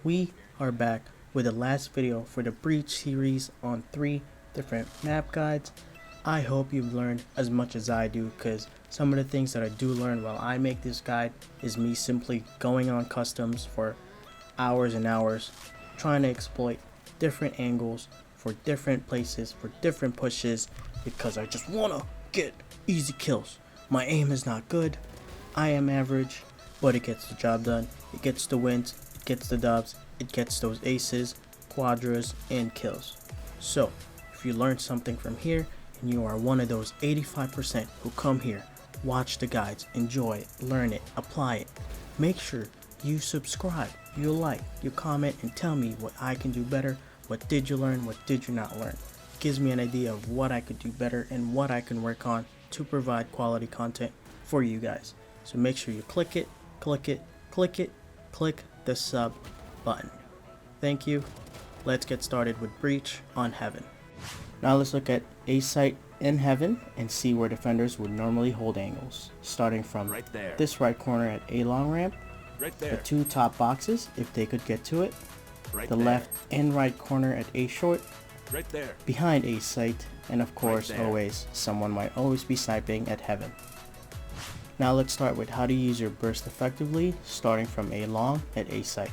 We are back with the last video for the Breach series on 3 different map guides. I hope you've learned as much as I do, because some of the things that I do learn while I make this guide is me simply going on customs for hours and hours, trying to exploit different angles for different places, for different pushes, because I just wanna get easy kills. My aim is not good, I am average, but it gets the job done. It gets the wins, it gets the dubs, it gets those aces, quadras, and kills. So, if you learned something from here, and you are one of those 85% who come here, watch the guides, enjoy it, learn it, apply it, make sure you subscribe, you like, you comment, and tell me what I can do better. What did you learn, what did you not learn? It gives me an idea of what I could do better and what I can work on to provide quality content for you guys. So make sure you click it, click it, click it, click the sub button. Thank you. Let's get started with Breach on Heaven. Now let's look at a site in Heaven and see where defenders would normally hold angles. Starting from this right corner at A long ramp, the two top boxes if they could get to it, the left and right corner at A short, behind A site, and of course always someone might always be sniping at Heaven. Now let's start with how to use your burst effectively, starting from A long at A site.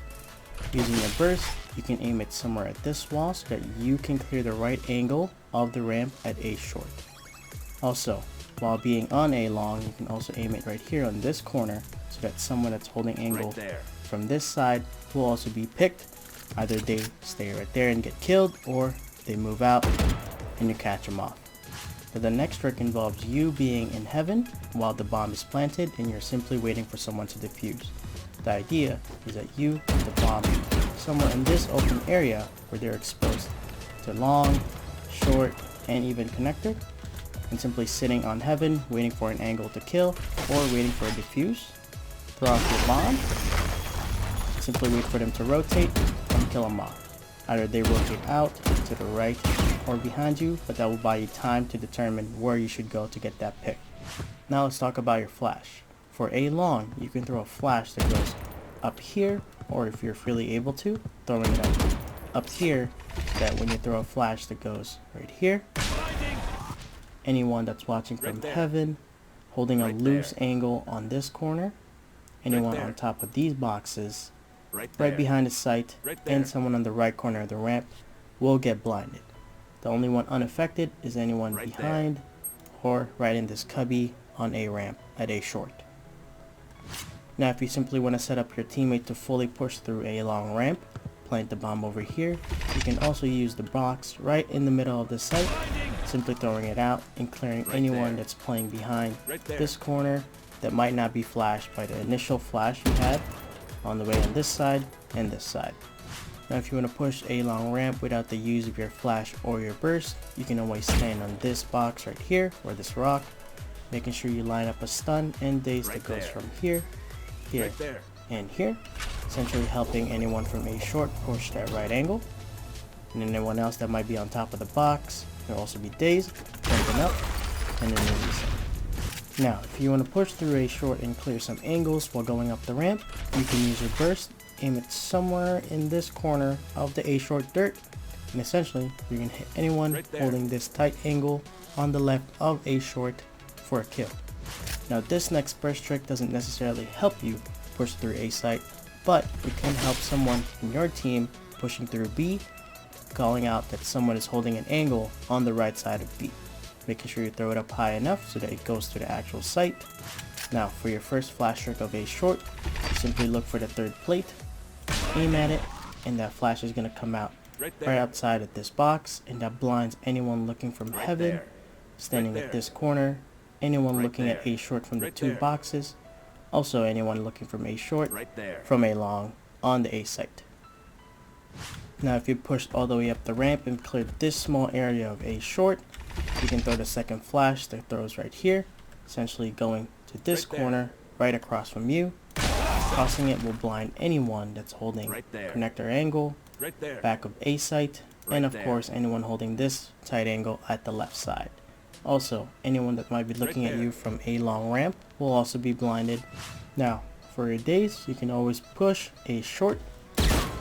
Using your burst, you can aim it somewhere at this wall so that you can clear the right angle of the ramp at A short. Also, while being on A long, you can also aim it right here on this corner so that someone that's holding angle from this side will also be picked. Either they stay right there and get killed, or they move out and you catch them off. But the next trick involves you being in Heaven while the bomb is planted and you're simply waiting for someone to defuse. The idea is that you put the bomb somewhere in this open area where they're exposed to long, short, and even connector, and simply sitting on Heaven waiting for an angle to kill or waiting for a defuse. Throw off your bomb, simply wait for them to rotate and kill them off. Either they rotate out to the right or behind you, but that will buy you time to determine where you should go to get that pick. Now let's talk about your flash. For A long, you can throw a flash that goes up here, or if you're freely able to, throwing it up here, so that when you throw a flash that goes right here, anyone that's watching from Heaven, holding a loose angle on this corner, anyone on top of these boxes, right behind the site, and someone on the right corner of the ramp will get blinded. The only one unaffected is anyone behind or right in this cubby on A ramp at A short. Now if you simply want to set up your teammate to fully push through A long ramp, plant the bomb over here, you can also use the box right in the middle of the site, simply throwing it out and clearing anyone that's playing behind this corner that might not be flashed by the initial flash you had on the way on this side and this side. Now if you want to push A long ramp without the use of your flash or your burst, you can always stand on this box right here, or this rock, making sure you line up a stun and daze that goes from here, here, and here, essentially helping anyone from A short push that right angle. And anyone else that might be on top of the box can also be dazed, jumping up, and then releasing. Now, if you want to push through A short and clear some angles while going up the ramp, you can use your burst, aim it somewhere in this corner of the A short dirt, and essentially you can hit anyone holding this tight angle on the left of A short for a kill. Now this next burst trick doesn't necessarily help you push through A site, but it can help someone in your team pushing through B, calling out that someone is holding an angle on the right side of B. Making sure you throw it up high enough so that it goes to the actual site. Now for your first flash trick of A short, simply look for the third plate, aim at it, and that flash is going to come out right outside of this box, and that blinds anyone looking from Heaven, standing at this corner, anyone looking at A short from the two boxes, also anyone looking from A short from A long on the A site. Now if you pushed all the way up the ramp and cleared this small area of A short, you can throw the second flash that throws right here, essentially going to this corner right across from you. Crossing it will blind anyone that's holding connector angle, back of A site, and of course anyone holding this tight angle at the left side. Also, anyone that might be looking at you from A long ramp will also be blinded. Now, for your daze, you can always push A short,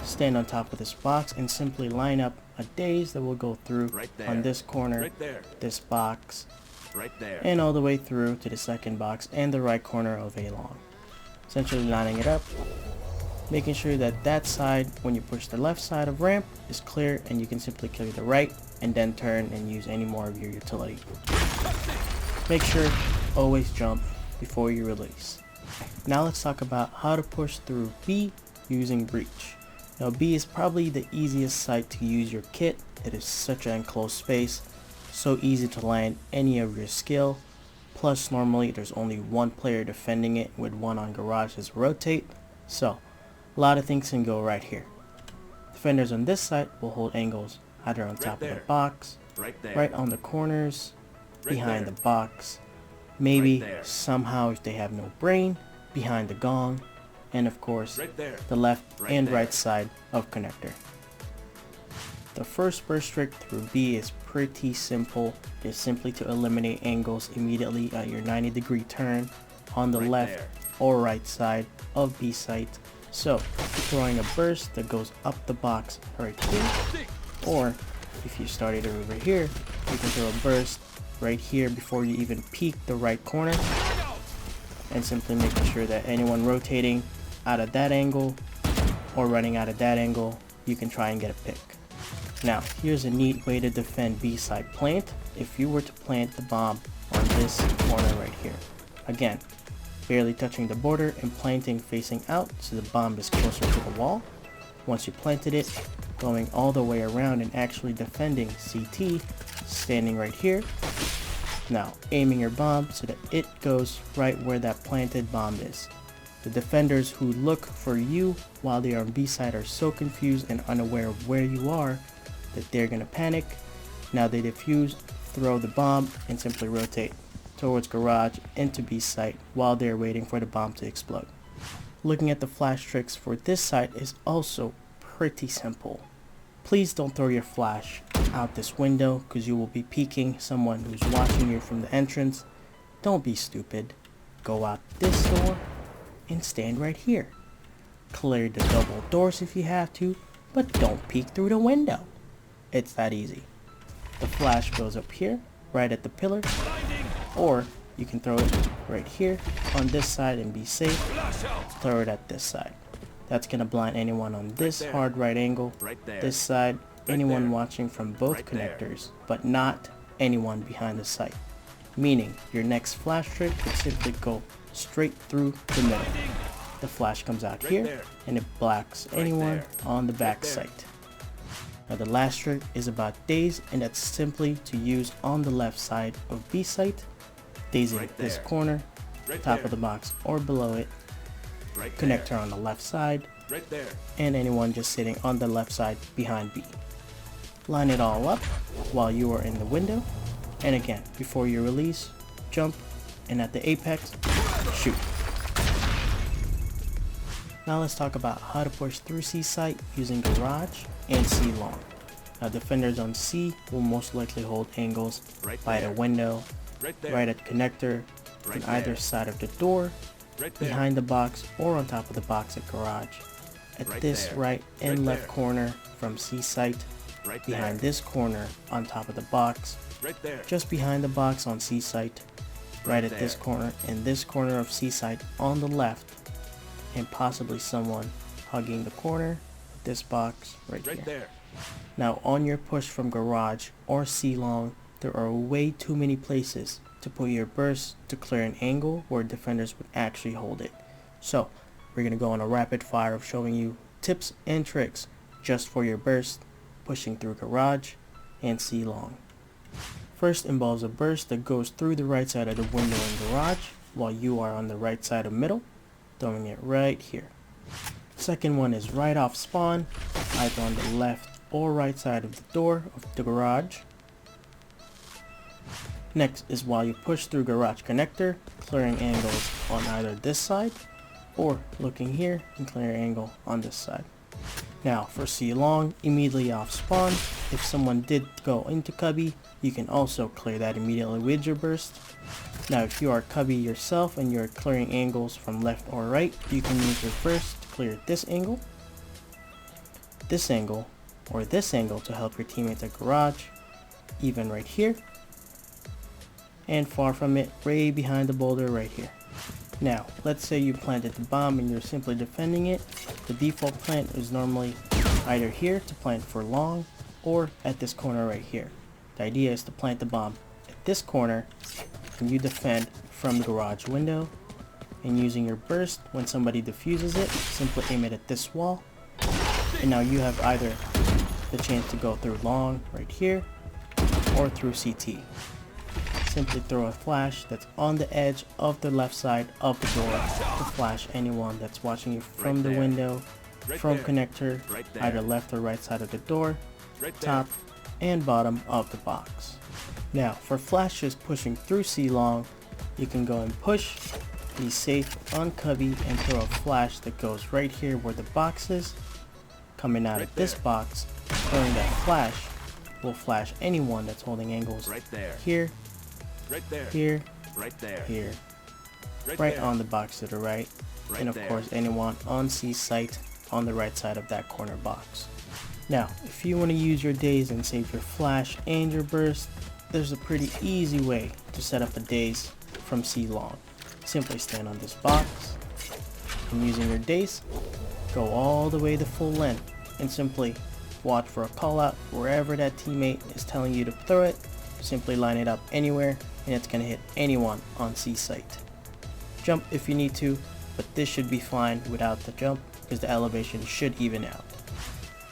stand on top of this box and simply line up a daze that will go through on this corner, this box, and all the way through to the second box and the right corner of a long. Essentially lining it up, making sure that that side, when you push the left side of ramp, is clear, and you can simply clear the right and then turn and use any more of your utility. Make sure always jump before you release. Now let's talk about how to push through B using breach. Now B is probably the easiest site to use your kit. It is such an enclosed space, so easy to land any of your skill. Plus normally there's only one player defending it with one on garage as rotate, so a lot of things can go right here. Defenders on this side will hold angles either on top of the box, right on the corners, behind the box, maybe somehow if they have no brain, behind the gong, and of course the left and right side of connector. The first burst trick through B is pretty simple. It's simply to eliminate angles immediately at your 90-degree turn on the left or right side of B site. So throwing a burst that goes up the box right here, or if you started over here, you can throw a burst right here before you even peek the right corner, and simply making sure that anyone rotating out of that angle or running out of that angle, you can try and get a pick. Now here's a neat way to defend B side plant. If you were to plant the bomb on this corner right here, again barely touching the border and planting facing out so the bomb is closer to the wall. Once you planted it, going all the way around and actually defending CT, standing right here. Now aiming your bomb so that it goes right where that planted bomb is. The defenders who look for you while they are on B side are so confused and unaware of where you are that they're gonna panic. Now they defuse, throw the bomb, and simply rotate towards garage into B site while they're waiting for the bomb to explode. Looking at the flash tricks for this site is also pretty simple. Please don't throw your flash out this window because you will be peeking someone who's watching you from the entrance. Don't be stupid. Go out this door and stand right here. Clear the double doors if you have to, but don't peek through the window. It's that easy. The flash goes up here, right at the pillar, or you can throw it right here on this side and be safe. Throw it at this side. That's gonna blind anyone on this hard right angle, this side, anyone watching from both connectors, but not anyone behind the site. Meaning your next flash trick could simply go straight through the middle. The flash comes out here and it blacks anyone on the back site. Now the last trick is about daze, and that's simply to use on the left side of B site, dazing this corner, top of the box or below it, connector on the left side, and anyone just sitting on the left side behind B. Line it all up while you are in the window, and again before you release, jump, and at the apex, shoot. Now let's talk about how to push through C site using garage and C long. Now defenders on C will most likely hold angles by the window, right at connector, on either side of the door, behind the box, or on top of the box at garage. At this right and left corner from C site, behind this corner on top of the box, just behind the box on C site, right at this corner and this corner of C site on the left, and possibly someone hugging the corner of this box right here. Now on your push from garage or C long, there are way too many places to put your burst to clear an angle where defenders would actually hold it. So we're going to go on a rapid fire of showing you tips and tricks just for your burst pushing through garage and C long. First involves a burst that goes through the right side of the window in garage while you are on the right side of middle, throwing it right here. Second one is right off spawn, either on the left or right side of the door of the garage. Next is while you push through garage connector, clearing angles on either this side or looking here and clear angle on this side. Now for C long, immediately off spawn, if someone did go into cubby, you can also clear that immediately with your burst. Now if you are cubby yourself and you're clearing angles from left or right, you can use your burst to clear this angle. this angle or this angle to help your teammates at garage, even right here, and far from it, way behind the boulder right here. Now, let's say you planted the bomb and you're simply defending it. The default plant is normally either here to plant for long or at this corner right here. The idea is to plant the bomb at this corner and you defend from the garage window, and using your burst when somebody defuses it, simply aim it at this wall, and now you have either the chance to go through long right here or through CT. Simply throw a flash that's on the edge of the left side of the door to flash anyone that's watching you from the window, from connector, either left or right side of the door, top and bottom of the box. Now for flashes pushing through C long, you can go and push, be safe on cubby and throw a flash that goes right here where the box is. Coming out of this box, throwing that flash will flash anyone that's holding angles here, here, here, right on the box to the right, and of course anyone on C site on the right side of that corner box. Now, if you want to use your daze and save your flash and your burst, there's a pretty easy way to set up a daze from C long. Simply stand on this box, and using your daze, go all the way the full length, and simply watch for a call out wherever that teammate is telling you to throw it. Simply line it up anywhere, and it's going to hit anyone on C site. Jump if you need to, but this should be fine without the jump because the elevation should even out.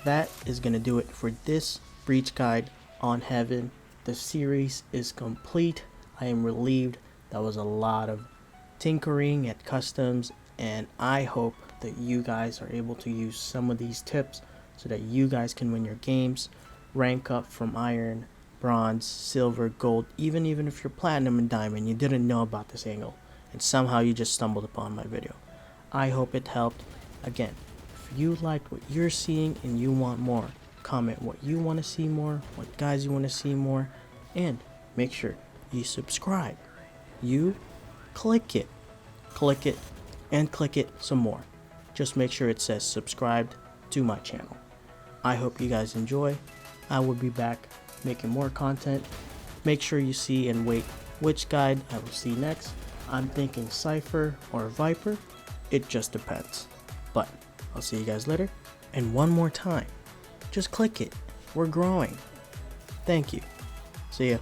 That is going to do it for this breach guide on Heaven. The series is complete. I am relieved. That was a lot of tinkering at customs, and I hope that you guys are able to use some of these tips so that you guys can win your games, rank up from iron, bronze, silver, gold, even if you're platinum and diamond, you didn't know about this angle and somehow you just stumbled upon my video. I hope it helped. Again, if you liked what you're seeing and you want more, comment what you want to see more, what guys you want to see more, and make sure you subscribe. You click it, and click it some more. Just make sure it says subscribed to my channel. I hope you guys enjoy. I will be back making more content. Make sure you see and wait which guide I will see next. I'm thinking Cypher or Viper. It just depends. But I'll see you guys later. And one more time, just click it. We're growing. Thank you. See ya.